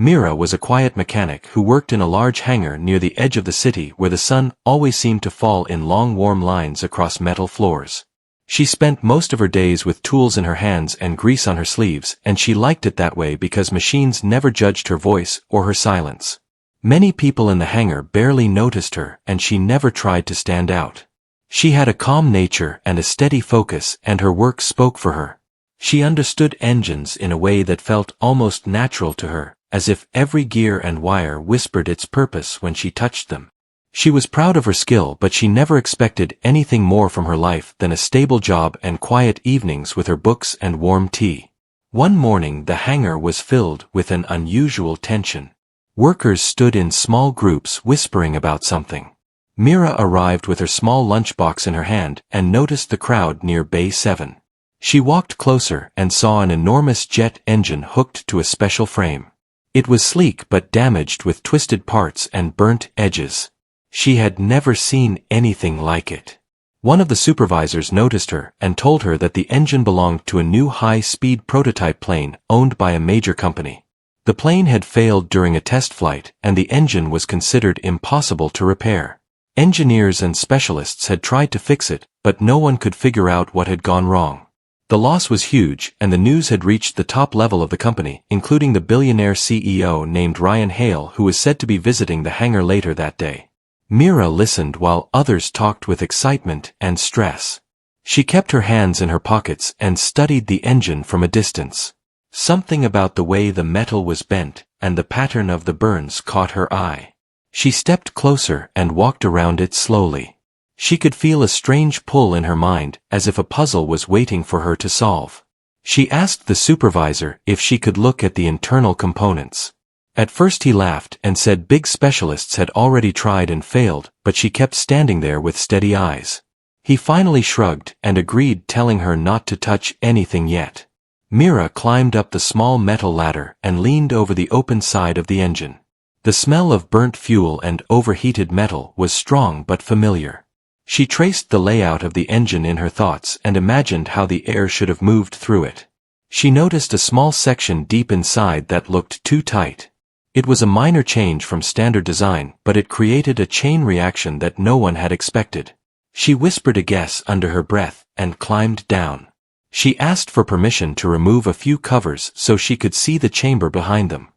Mira was a quiet mechanic who worked in a large hangar near the edge of the city where the sun always seemed to fall in long warm lines across metal floors. She spent most of her days with tools in her hands and grease on her sleeves, and she liked it that way because machines never judged her voice or her silence. Many people in the hangar barely noticed her, and she never tried to stand out. She had a calm nature and a steady focus, and her work spoke for her. She understood engines in a way that felt almost natural to her, as if every gear and wire whispered its purpose when she touched them. She was proud of her skill, but she never expected anything more from her life than a stable job and quiet evenings with her books and warm tea. One morning the hangar was filled with an unusual tension. Workers stood in small groups whispering about something. Mira arrived with her small lunchbox in her hand and noticed the crowd near Bay 7. She walked closer and saw an enormous jet engine hooked to a special frame. It was sleek but damaged with twisted parts and burnt edges. She had never seen anything like it. One of the supervisors noticed her and told her that the engine belonged to a new high-speed prototype plane owned by a major company. The plane had failed during a test flight, and the engine was considered impossible to repair. Engineers and specialists had tried to fix it, but no one could figure out what had gone wrong. The loss was huge, and the news had reached the top level of the company, including the Billionaire CEO named Ryan Hale, who was said to be visiting the hangar later that day. Mira listened while others talked with excitement and stress. She kept her hands in her pockets and studied the engine from a distance. Something about the way the metal was bent and the pattern of the burns caught her eye. She stepped closer and walked around it slowly. She could feel a strange pull in her mind, as if a puzzle was waiting for her to solve. She asked the supervisor if she could look at the internal components. At first he laughed and said big specialists had already tried and failed, but she kept standing there with steady eyes. He finally shrugged and agreed, telling her not to touch anything yet. Mira climbed up the small metal ladder and leaned over the open side of the engine. The smell of burnt fuel and overheated metal was strong but familiar. She traced the layout of the engine in her thoughts and imagined how the air should have moved through it. She noticed a small section deep inside that looked too tight. It was a minor change from standard design, but it created a chain reaction that no one had expected. She whispered a guess under her breath and climbed down. She asked for permission to remove a few covers so she could see the chamber behind them.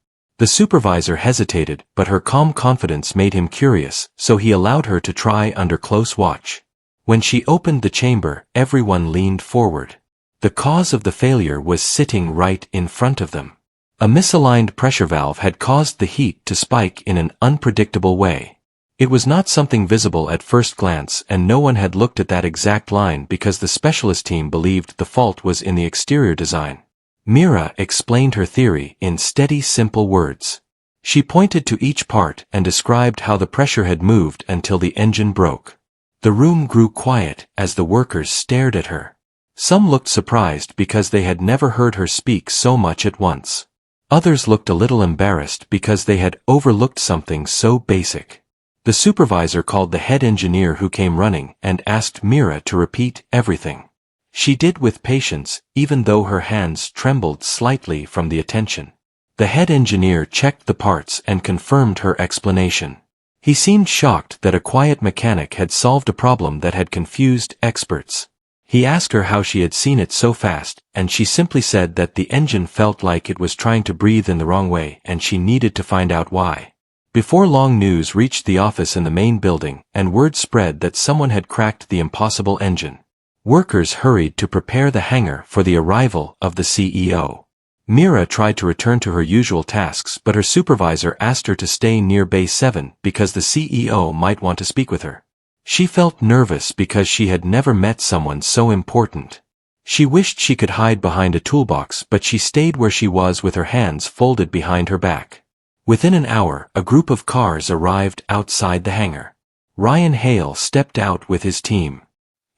The supervisor hesitated, but her calm confidence made him curious, so he allowed her to try under close watch. When she opened the chamber, everyone leaned forward. The cause of the failure was sitting right in front of them. A misaligned pressure valve had caused the heat to spike in an unpredictable way. It was not something visible at first glance, and no one had looked at that exact line because the specialist team believed the fault was in the exterior design. Mira explained her theory in steady, simple words. She pointed to each part and described how the pressure had moved until the engine broke. The room grew quiet as the workers stared at her. Some looked surprised because they had never heard her speak so much at once. Others looked a little embarrassed because they had overlooked something so basic. The supervisor called the head engineer, who came running and asked Mira to repeat everything. She did with patience, even though her hands trembled slightly from the attention. The head engineer checked the parts and confirmed her explanation. He seemed shocked that a quiet mechanic had solved a problem that had confused experts. He asked her how she had seen it so fast, and she simply said that the engine felt like it was trying to breathe in the wrong way and she needed to find out why. Before long, news reached the office in the main building, and word spread that someone had cracked the impossible engine. Workers hurried to prepare the hangar for the arrival of the CEO. Mira tried to return to her usual tasks, but her supervisor asked her to stay near Bay 7 because the CEO might want to speak with her. She felt nervous because she had never met someone so important. She wished she could hide behind a toolbox, but she stayed where she was with her hands folded behind her back. Within an hour, a group of cars arrived outside the hangar. Ryan Hale stepped out with his team.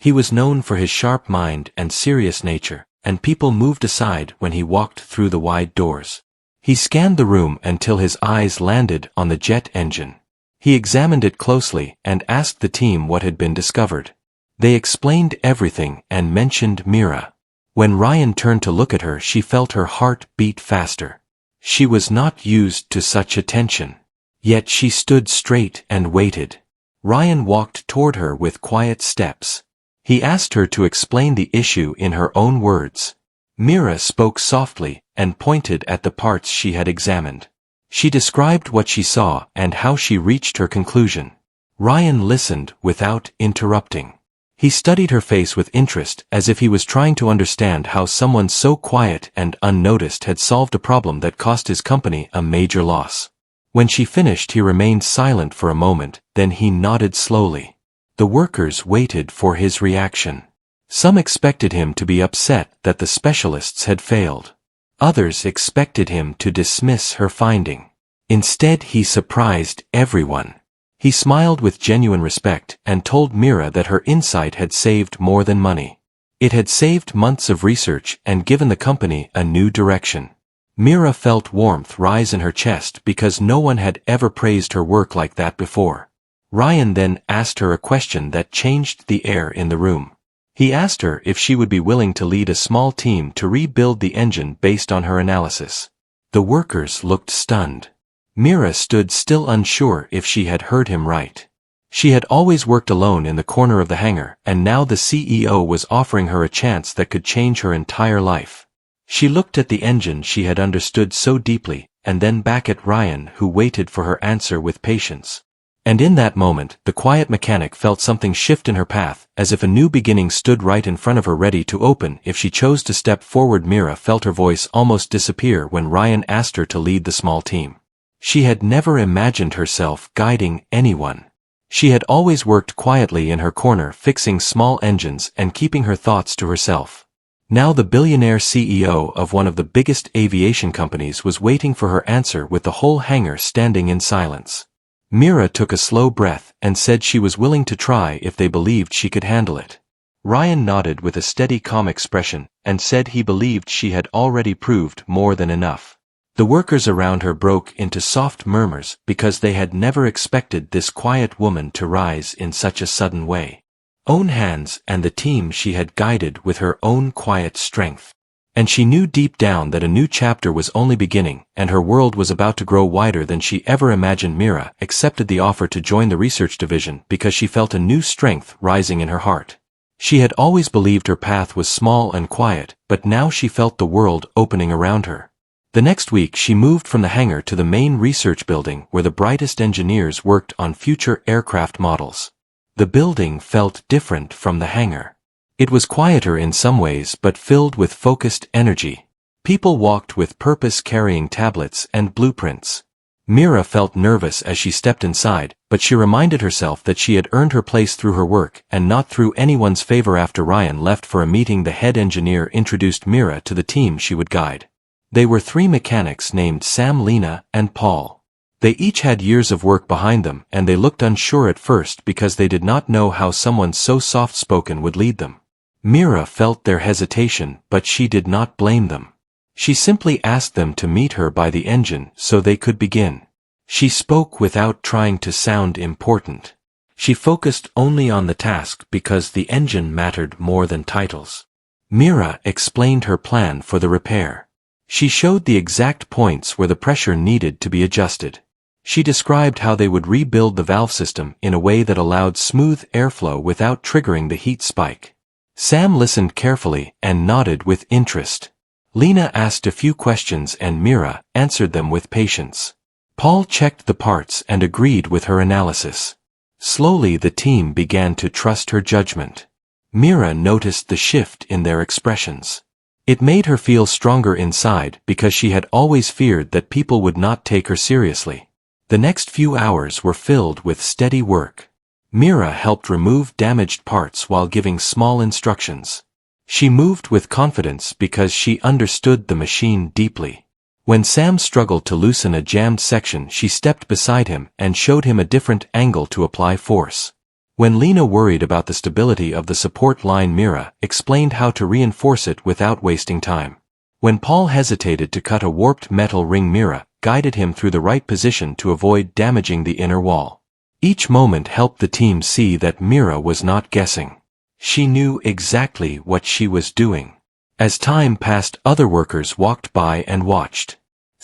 He was known for his sharp mind and serious nature, and people moved aside when he walked through the wide doors. He scanned the room until his eyes landed on the jet engine. He examined it closely and asked the team what had been discovered. They explained everything and mentioned Mira. When Ryan turned to look at her, she felt her heart beat faster. She was not used to such attention. Yet she stood straight and waited. Ryan walked toward her with quiet steps. He asked her to explain the issue in her own words. Mira spoke softly and pointed at the parts she had examined. She described what she saw and how she reached her conclusion. Ryan listened without interrupting. He studied her face with interest as if he was trying to understand how someone so quiet and unnoticed had solved a problem that cost his company a major loss. When she finished, he remained silent for a moment, then he nodded slowly. The workers waited for his reaction. Some expected him to be upset that the specialists had failed. Others expected him to dismiss her finding. Instead, he surprised everyone. He smiled with genuine respect and told Mira that her insight had saved more than money. It had saved months of research and given the company a new direction. Mira felt warmth rise in her chest because no one had ever praised her work like that before. Ryan then asked her a question that changed the air in the room. He asked her if she would be willing to lead a small team to rebuild the engine based on her analysis. The workers looked stunned. Mira stood still, unsure if she had heard him right. She had always worked alone in the corner of the hangar, and now the CEO was offering her a chance that could change her entire life. She looked at the engine she had understood so deeply, and then back at Ryan, who waited for her answer with patience. And in that moment, the quiet mechanic felt something shift in her path, as if a new beginning stood right in front of her, ready to open if she chose to step forward. Mira felt her voice almost disappear when Ryan asked her to lead the small team. She had never imagined herself guiding anyone. She had always worked quietly in her corner, fixing small engines and keeping her thoughts to herself. Now the billionaire CEO of one of the biggest aviation companies was waiting for her answer with the whole hangar standing in silence. Mira took a slow breath and said she was willing to try if they believed she could handle it. Ryan nodded with a steady, calm expression and said he believed she had already proved more than enough. The workers around her broke into soft murmurs because they had never expected this quiet woman to rise in such a sudden way. Own hands and the team she had guided with her own quiet strength. And she knew deep down that a new chapter was only beginning, and her world was about to grow wider than she ever imagined. Mira accepted the offer to join the research division because she felt a new strength rising in her heart. She had always believed her path was small and quiet, but now she felt the world opening around her. The next week she moved from the hangar to the main research building where the brightest engineers worked on future aircraft models. The building felt different from the hangar. It was quieter in some ways but filled with focused energy. People walked with purpose, carrying tablets and blueprints. Mira felt nervous as she stepped inside, but she reminded herself that she had earned her place through her work and not through anyone's favor. After Ryan left for a meeting, the head engineer introduced Mira to the team she would guide. They were three mechanics named Sam, Lena, and Paul. They each had years of work behind them, and they looked unsure at first because they did not know how someone so soft-spoken would lead them. Mira felt their hesitation, but she did not blame them. She simply asked them to meet her by the engine so they could begin. She spoke without trying to sound important. She focused only on the task because the engine mattered more than titles. Mira explained her plan for the repair. She showed the exact points where the pressure needed to be adjusted. She described how they would rebuild the valve system in a way that allowed smooth airflow without triggering the heat spike. Sam listened carefully and nodded with interest. Lena asked a few questions and Mira answered them with patience. Paul checked the parts and agreed with her analysis. Slowly the team began to trust her judgment. Mira noticed the shift in their expressions. It made her feel stronger inside because she had always feared that people would not take her seriously. The next few hours were filled with steady work. Mira helped remove damaged parts while giving small instructions. She moved with confidence because she understood the machine deeply. When Sam struggled to loosen a jammed section, she stepped beside him and showed him a different angle to apply force. When Lena worried about the stability of the support line, Mira explained how to reinforce it without wasting time. When Paul hesitated to cut a warped metal ring, Mira guided him through the right position to avoid damaging the inner wall. Each moment helped the team see that Mira was not guessing. She knew exactly what she was doing. As time passed, other workers walked by and watched.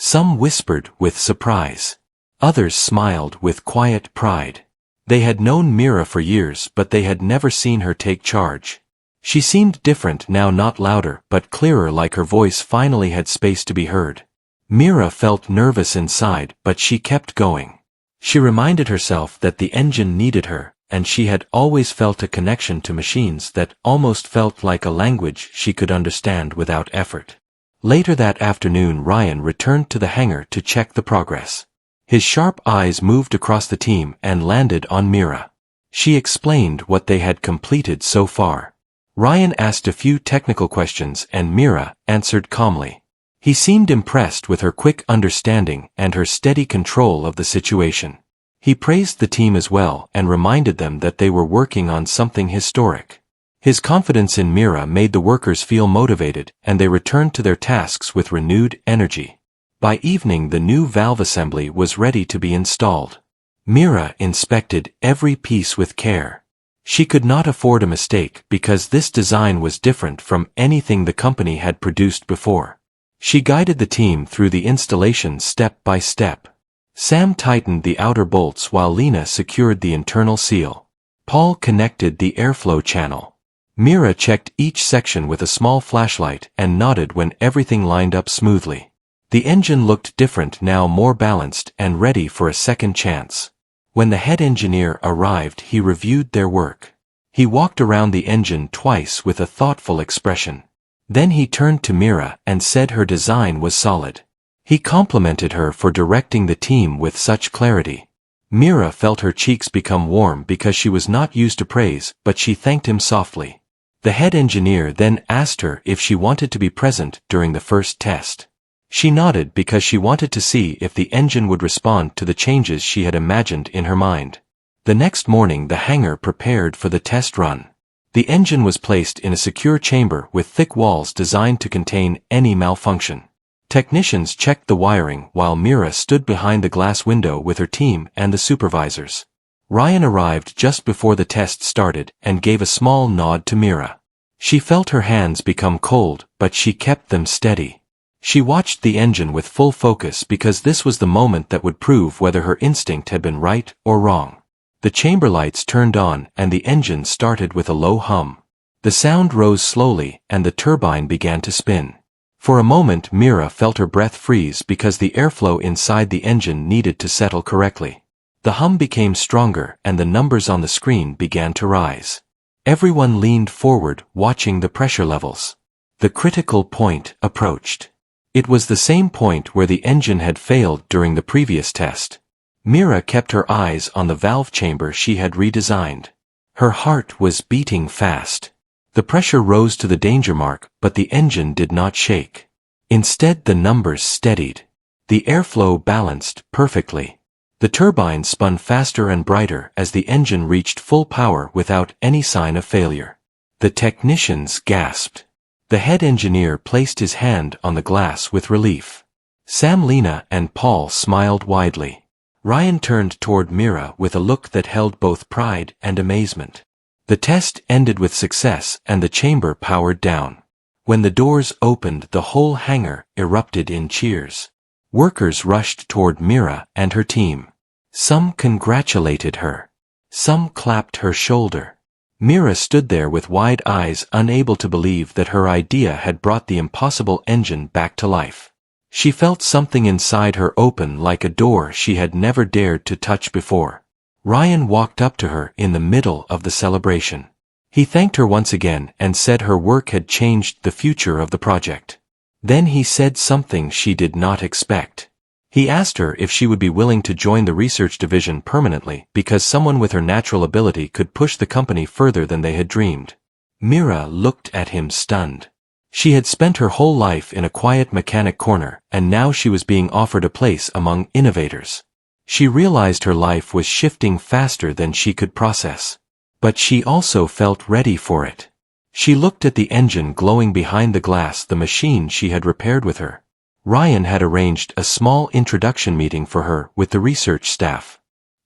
Some whispered with surprise. Others smiled with quiet pride. They had known Mira for years, but they had never seen her take charge. She seemed different now, not louder, but clearer, like her voice finally had space to be heard. Mira felt nervous inside, but she kept going. She reminded herself that the engine needed her, and she had always felt a connection to machines that almost felt like a language she could understand without effort. Later that afternoon, Ryan returned to the hangar to check the progress. His sharp eyes moved across the team and landed on Mira. She explained what they had completed so far. Ryan asked a few technical questions and Mira answered calmly. He seemed impressed with her quick understanding and her steady control of the situation. He praised the team as well and reminded them that they were working on something historic. His confidence in Mira made the workers feel motivated, and they returned to their tasks with renewed energy. By evening, the new valve assembly was ready to be installed. Mira inspected every piece with care. She could not afford a mistake because this design was different from anything the company had produced before. She guided the team through the installation step by step. Sam tightened the outer bolts while Lena secured the internal seal. Paul connected the airflow channel. Mira checked each section with a small flashlight and nodded when everything lined up smoothly. The engine looked different now, more balanced and ready for a second chance. When the head engineer arrived, he reviewed their work. He walked around the engine twice with a thoughtful expression. Then he turned to Mira and said her design was solid. He complimented her for directing the team with such clarity. Mira felt her cheeks become warm because she was not used to praise, but she thanked him softly. The head engineer then asked her if she wanted to be present during the first test. She nodded because she wanted to see if the engine would respond to the changes she had imagined in her mind. The next morning, the hangar prepared for the test run. The engine was placed in a secure chamber with thick walls designed to contain any malfunction. Technicians checked the wiring while Mira stood behind the glass window with her team and the supervisors. Ryan arrived just before the test started and gave a small nod to Mira. She felt her hands become cold, but she kept them steady. She watched the engine with full focus because this was the moment that would prove whether her instinct had been right or wrong. The chamber lights turned on and the engine started with a low hum. The sound rose slowly and the turbine began to spin. For a moment, Mira felt her breath freeze because the airflow inside the engine needed to settle correctly. The hum became stronger and the numbers on the screen began to rise. Everyone leaned forward, watching the pressure levels. The critical point approached. It was the same point where the engine had failed during the previous test. Mira kept her eyes on the valve chamber she had redesigned. Her heart was beating fast. The pressure rose to the danger mark, but the engine did not shake. Instead, the numbers steadied. The airflow balanced perfectly. The turbine spun faster and brighter as the engine reached full power without any sign of failure. The technicians gasped. The head engineer placed his hand on the glass with relief. Sam, Lena, and Paul smiled widely. Ryan turned toward Mira with a look that held both pride and amazement. The test ended with success and the chamber powered down. When the doors opened, the whole hangar erupted in cheers. Workers rushed toward Mira and her team. Some congratulated her. Some clapped her shoulder. Mira stood there with wide eyes, unable to believe that her idea had brought the impossible engine back to life. She felt something inside her open like a door she had never dared to touch before. Ryan walked up to her in the middle of the celebration. He thanked her once again and said her work had changed the future of the project. Then he said something she did not expect. He asked her if she would be willing to join the research division permanently because someone with her natural ability could push the company further than they had dreamed. Mira looked at him stunned. She had spent her whole life in a quiet mechanic corner, and now she was being offered a place among innovators. She realized her life was shifting faster than she could process. But she also felt ready for it. She looked at the engine glowing behind the glass, the machine she had repaired with her. Ryan had arranged a small introduction meeting for her with the research staff.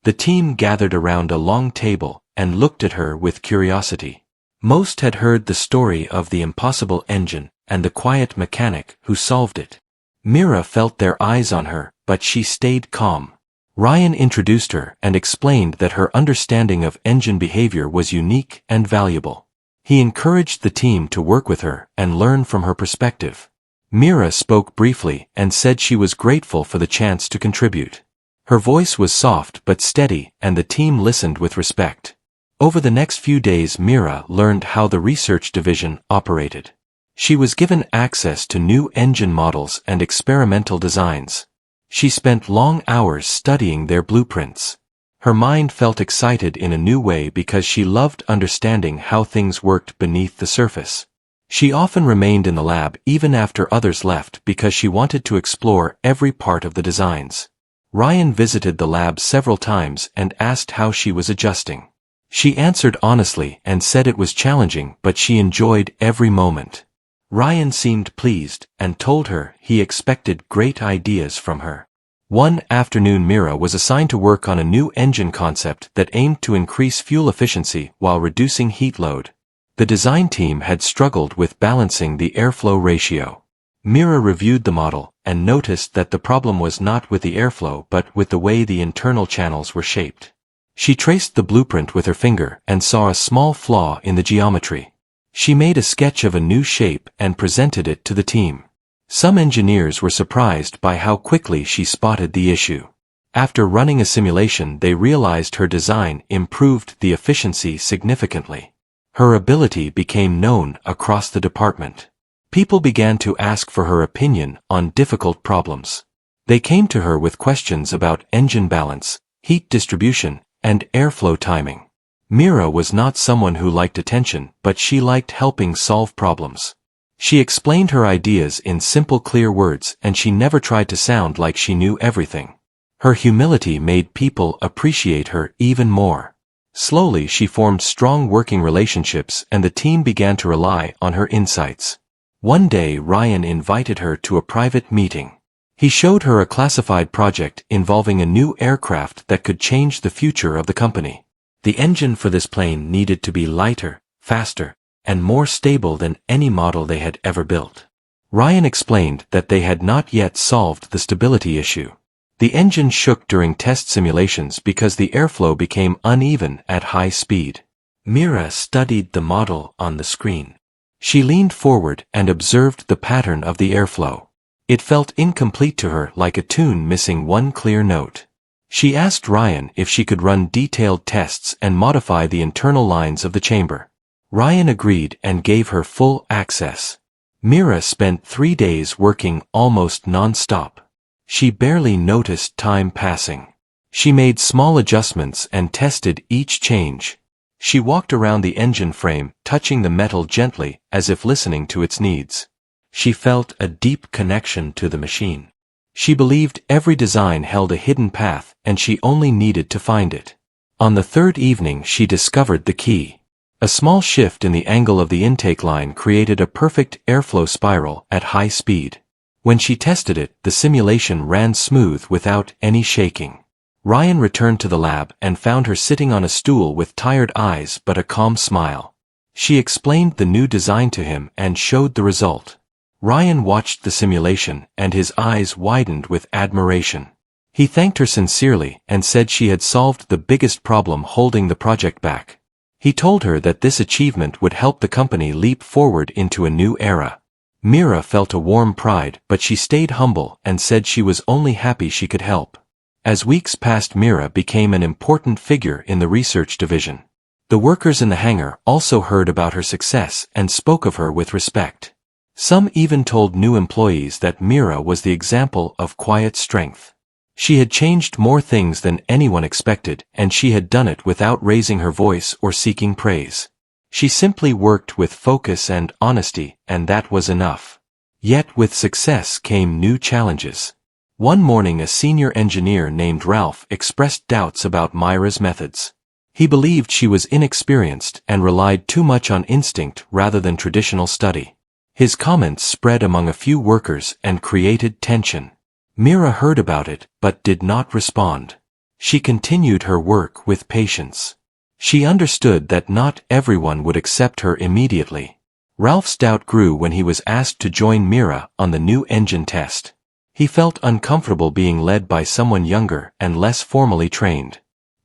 The team gathered around a long table and looked at her with curiosity. Most had heard the story of the impossible engine and the quiet mechanic who solved it. Mira felt their eyes on her, but she stayed calm. Ryan introduced her and explained that her understanding of engine behavior was unique and valuable. He encouraged the team to work with her and learn from her perspective. Mira spoke briefly and said she was grateful for the chance to contribute. Her voice was soft but steady, and the team listened with respect. Over the next few days, Mira learned how the research division operated. She was given access to new engine models and experimental designs. She spent long hours studying their blueprints. Her mind felt excited in a new way because she loved understanding how things worked beneath the surface. She often remained in the lab even after others left because she wanted to explore every part of the designs. Ryan visited the lab several times and asked how she was adjusting. She answered honestly and said it was challenging, but she enjoyed every moment. Ryan seemed pleased and told her he expected great ideas from her. One afternoon, Mira was assigned to work on a new engine concept that aimed to increase fuel efficiency while reducing heat load. The design team had struggled with balancing the airflow ratio. Mira reviewed the model and noticed that the problem was not with the airflow but with the way the internal channels were shaped. She traced the blueprint with her finger and saw a small flaw in the geometry. She made a sketch of a new shape and presented it to the team. Some engineers were surprised by how quickly she spotted the issue. After running a simulation, they realized her design improved the efficiency significantly. Her ability became known across the department. People began to ask for her opinion on difficult problems. They came to her with questions about engine balance, heat distribution, and airflow timing. Mira was not someone who liked attention, but she liked helping solve problems. She explained her ideas in simple, clear words, and she never tried to sound like she knew everything. Her humility made people appreciate her even more. Slowly, she formed strong working relationships, and the team began to rely on her insights. One day, Ryan invited her to a private meeting. He showed her a classified project involving a new aircraft that could change the future of the company. The engine for this plane needed to be lighter, faster, and more stable than any model they had ever built. Ryan explained that they had not yet solved the stability issue. The engine shook during test simulations because the airflow became uneven at high speed. Mira studied the model on the screen. She leaned forward and observed the pattern of the airflow. It felt incomplete to her, like a tune missing one clear note. She asked Ryan if she could run detailed tests and modify the internal lines of the chamber. Ryan agreed and gave her full access. Mira spent 3 days working almost non-stop. She barely noticed time passing. She made small adjustments and tested each change. She walked around the engine frame, touching the metal gently, as if listening to its needs. She felt a deep connection to the machine. She believed every design held a hidden path, and she only needed to find it. On the third evening, she discovered the key. A small shift in the angle of the intake line created a perfect airflow spiral at high speed. When she tested it, the simulation ran smooth without any shaking. Ryan returned to the lab and found her sitting on a stool with tired eyes but a calm smile. She explained the new design to him and showed the result. Ryan watched the simulation, and his eyes widened with admiration. He thanked her sincerely and said she had solved the biggest problem holding the project back. He told her that this achievement would help the company leap forward into a new era. Mira felt a warm pride, but she stayed humble and said she was only happy she could help. As weeks passed, Mira became an important figure in the research division. The workers in the hangar also heard about her success and spoke of her with respect. Some even told new employees that Mira was the example of quiet strength. She had changed more things than anyone expected, and she had done it without raising her voice or seeking praise. She simply worked with focus and honesty, and that was enough. Yet with success came new challenges. One morning, a senior engineer named Ralph expressed doubts about Mira's methods. He believed she was inexperienced and relied too much on instinct rather than traditional study. His comments spread among a few workers and created tension. Mira heard about it but did not respond. She continued her work with patience. She understood that not everyone would accept her immediately. Ralph's doubt grew when he was asked to join Mira on the new engine test. He felt uncomfortable being led by someone younger and less formally trained.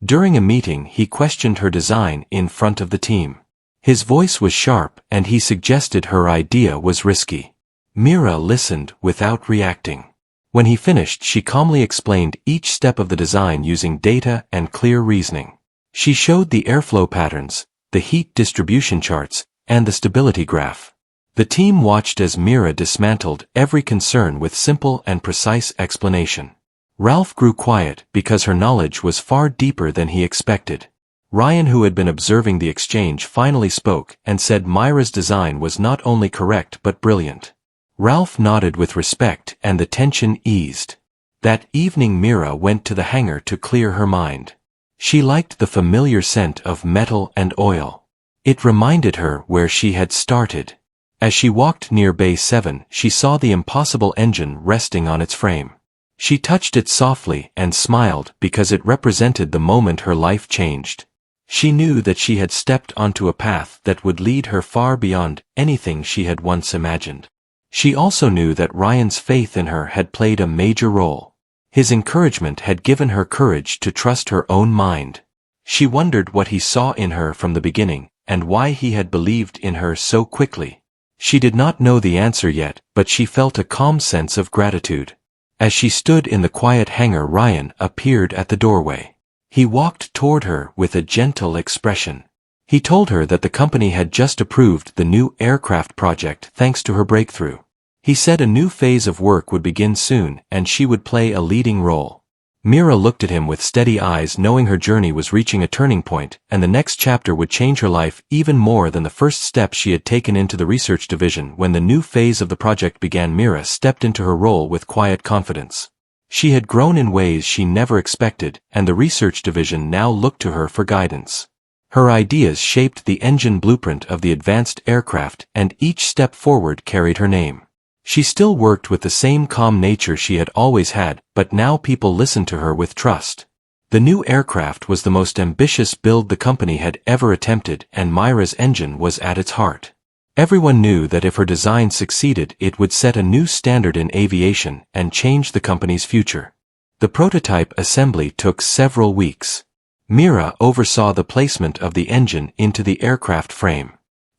During a meeting, he questioned her design in front of the team. His voice was sharp, and he suggested her idea was risky. Mira listened without reacting. When he finished, she calmly explained each step of the design using data and clear reasoning. She showed the airflow patterns, the heat distribution charts, and the stability graph. The team watched as Mira dismantled every concern with simple and precise explanation. Ralph grew quiet because her knowledge was far deeper than he expected. Ryan, who had been observing the exchange, finally spoke and said Mira's design was not only correct but brilliant. Ralph nodded with respect and the tension eased. That evening Mira went to the hangar to clear her mind. She liked the familiar scent of metal and oil. It reminded her where she had started. As she walked near Bay 7, she saw the impossible engine resting on its frame. She touched it softly and smiled because it represented the moment her life changed. She knew that she had stepped onto a path that would lead her far beyond anything she had once imagined. She also knew that Ryan's faith in her had played a major role. His encouragement had given her courage to trust her own mind. She wondered what he saw in her from the beginning, and why he had believed in her so quickly. She did not know the answer yet, but she felt a calm sense of gratitude. As she stood in the quiet hangar, Ryan appeared at the doorway. He walked toward her with a gentle expression. He told her that the company had just approved the new aircraft project thanks to her breakthrough. He said a new phase of work would begin soon and she would play a leading role. Mira looked at him with steady eyes, knowing her journey was reaching a turning point, and the next chapter would change her life even more than the first step she had taken into the research division. When the new phase of the project began, Mira stepped into her role with quiet confidence. She had grown in ways she never expected, and the research division now looked to her for guidance. Her ideas shaped the engine blueprint of the advanced aircraft, and each step forward carried her name. She still worked with the same calm nature she had always had, but now people listened to her with trust. The new aircraft was the most ambitious build the company had ever attempted, and Mira's engine was at its heart. Everyone knew that if her design succeeded, it would set a new standard in aviation and change the company's future. The prototype assembly took several weeks. Mira oversaw the placement of the engine into the aircraft frame.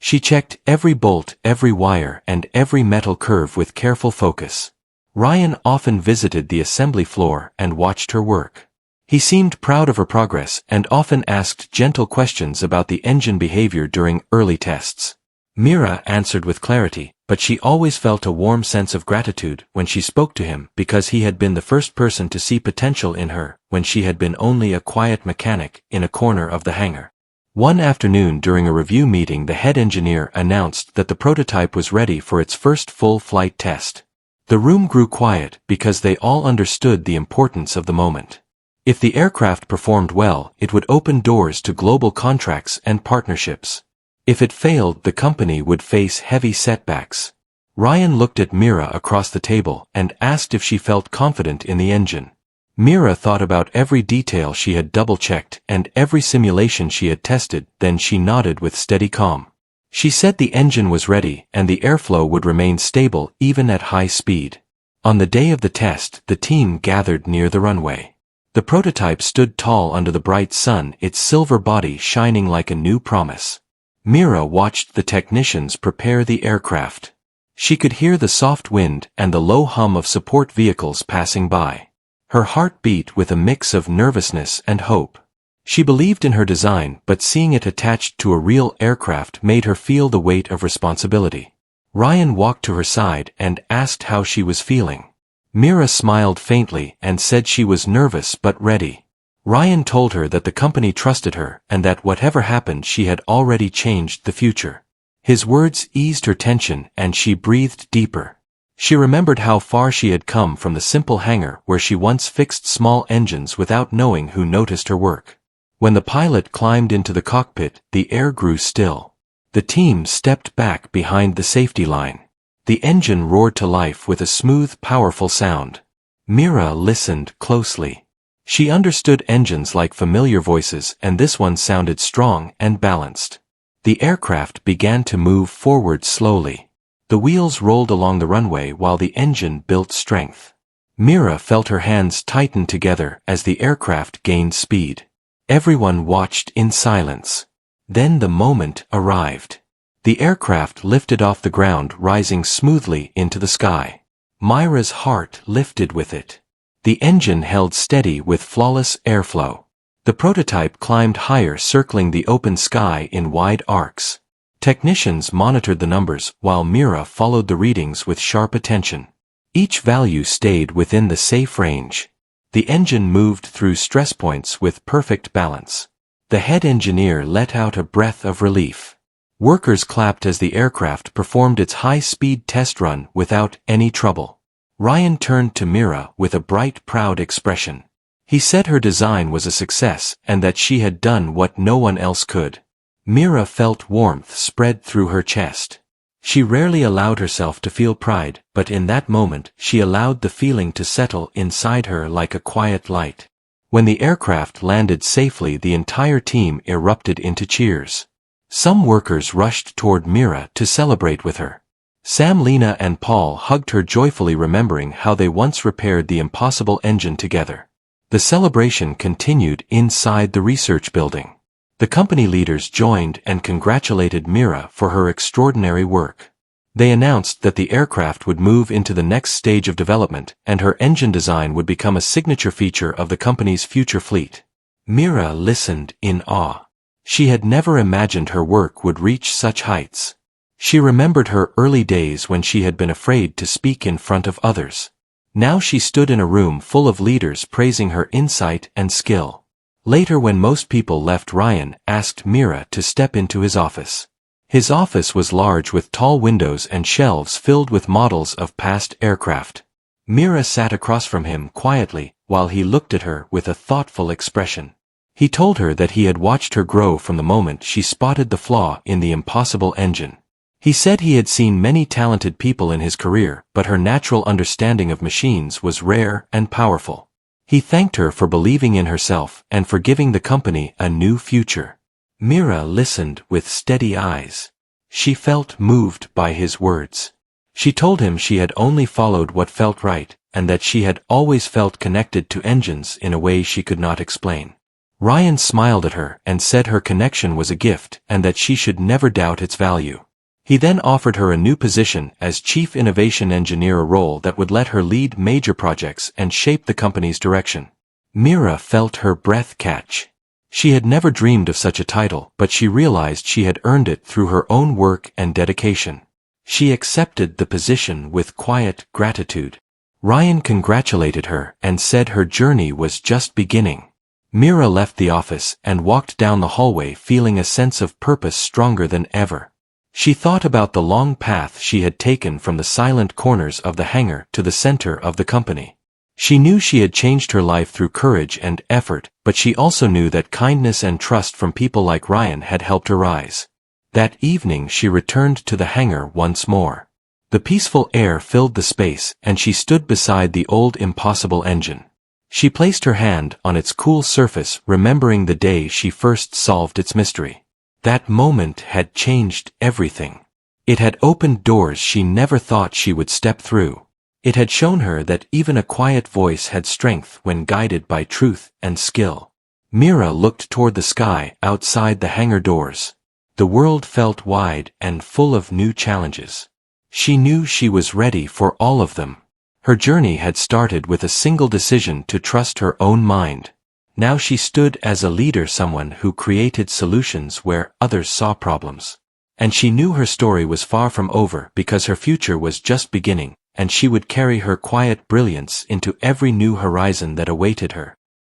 She checked every bolt, every wire, and every metal curve with careful focus. Ryan often visited the assembly floor and watched her work. He seemed proud of her progress and often asked gentle questions about the engine behavior during early tests. Mira answered with clarity, but she always felt a warm sense of gratitude when she spoke to him because he had been the first person to see potential in her when she had been only a quiet mechanic in a corner of the hangar. One afternoon during a review meeting, the head engineer announced that the prototype was ready for its first full flight test. The room grew quiet because they all understood the importance of the moment. If the aircraft performed well, it would open doors to global contracts and partnerships. If it failed, the company would face heavy setbacks. Ryan looked at Mira across the table and asked if she felt confident in the engine. Mira thought about every detail she had double-checked and every simulation she had tested, then she nodded with steady calm. She said the engine was ready and the airflow would remain stable even at high speed. On the day of the test, the team gathered near the runway. The prototype stood tall under the bright sun, its silver body shining like a new promise. Mira watched the technicians prepare the aircraft. She could hear the soft wind and the low hum of support vehicles passing by. Her heart beat with a mix of nervousness and hope. She believed in her design, but seeing it attached to a real aircraft made her feel the weight of responsibility. Ryan walked to her side and asked how she was feeling. Mira smiled faintly and said she was nervous but ready. Ryan told her that the company trusted her and that whatever happened she had already changed the future. His words eased her tension and she breathed deeper. She remembered how far she had come from the simple hangar where she once fixed small engines without knowing who noticed her work. When the pilot climbed into the cockpit, the air grew still. The team stepped back behind the safety line. The engine roared to life with a smooth, powerful sound. Mira listened closely. She understood engines like familiar voices, and this one sounded strong and balanced. The aircraft began to move forward slowly. The wheels rolled along the runway while the engine built strength. Mira felt her hands tighten together as the aircraft gained speed. Everyone watched in silence. Then the moment arrived. The aircraft lifted off the ground, rising smoothly into the sky. Myra's heart lifted with it. The engine held steady with flawless airflow. The prototype climbed higher, circling the open sky in wide arcs. Technicians monitored the numbers while Mira followed the readings with sharp attention. Each value stayed within the safe range. The engine moved through stress points with perfect balance. The head engineer let out a breath of relief. Workers clapped as the aircraft performed its high-speed test run without any trouble. Ryan turned to Mira with a bright, proud expression. He said her design was a success and that she had done what no one else could. Mira felt warmth spread through her chest. She rarely allowed herself to feel pride, but in that moment she allowed the feeling to settle inside her like a quiet light. When the aircraft landed safely, the entire team erupted into cheers. Some workers rushed toward Mira to celebrate with her. Sam, Lena, and Paul hugged her joyfully, remembering how they once repaired the impossible engine together. The celebration continued inside the research building. The company leaders joined and congratulated Mira for her extraordinary work. They announced that the aircraft would move into the next stage of development and her engine design would become a signature feature of the company's future fleet. Mira listened in awe. She had never imagined her work would reach such heights. She remembered her early days when she had been afraid to speak in front of others. Now she stood in a room full of leaders praising her insight and skill. Later, when most people left, Ryan asked Mira to step into his office. His office was large with tall windows and shelves filled with models of past aircraft. Mira sat across from him quietly while he looked at her with a thoughtful expression. He told her that he had watched her grow from the moment she spotted the flaw in the impossible engine. He said he had seen many talented people in his career, but her natural understanding of machines was rare and powerful. He thanked her for believing in herself and for giving the company a new future. Mira listened with steady eyes. She felt moved by his words. She told him she had only followed what felt right, and that she had always felt connected to engines in a way she could not explain. Ryan smiled at her and said her connection was a gift and that she should never doubt its value. He then offered her a new position as Chief Innovation Engineer, a role that would let her lead major projects and shape the company's direction. Mira felt her breath catch. She had never dreamed of such a title, but she realized she had earned it through her own work and dedication. She accepted the position with quiet gratitude. Ryan congratulated her and said her journey was just beginning. Mira left the office and walked down the hallway feeling a sense of purpose stronger than ever. She thought about the long path she had taken from the silent corners of the hangar to the center of the company. She knew she had changed her life through courage and effort, but she also knew that kindness and trust from people like Ryan had helped her rise. That evening she returned to the hangar once more. The peaceful air filled the space, and she stood beside the old impossible engine. She placed her hand on its cool surface, remembering the day she first solved its mystery. That moment had changed everything. It had opened doors she never thought she would step through. It had shown her that even a quiet voice had strength when guided by truth and skill. Mira looked toward the sky outside the hangar doors. The world felt wide and full of new challenges. She knew she was ready for all of them. Her journey had started with a single decision to trust her own mind. Now she stood as a leader, someone who created solutions where others saw problems. And she knew her story was far from over because her future was just beginning, and she would carry her quiet brilliance into every new horizon that awaited her.